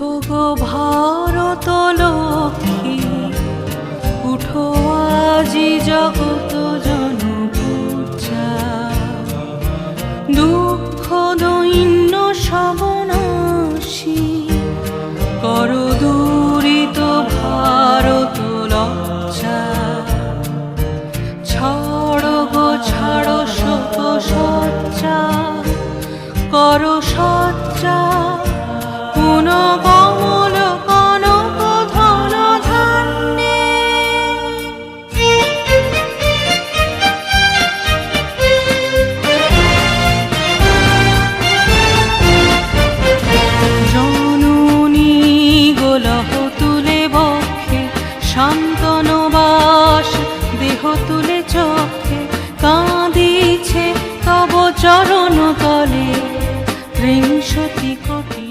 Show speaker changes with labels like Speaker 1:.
Speaker 1: উঠো গো ভারত লক্ষ্মী, উঠো আজি জগত জনপূজা। দুঃখ দৈন্য সবনাশী, কর দূরিত ভারত লজ্জা। ছাড়ো গো ছাড়ো শোক সজ্জা, কর সজ্জা। পুন কমল কনক ধন ধান্যে, জননী গোলহ তুলে বক্ষে, শান্তনবাস দেহ তুলে চক্ষে। কাঁদিছে তব চরণ তলে ত্রিংশতি কোটি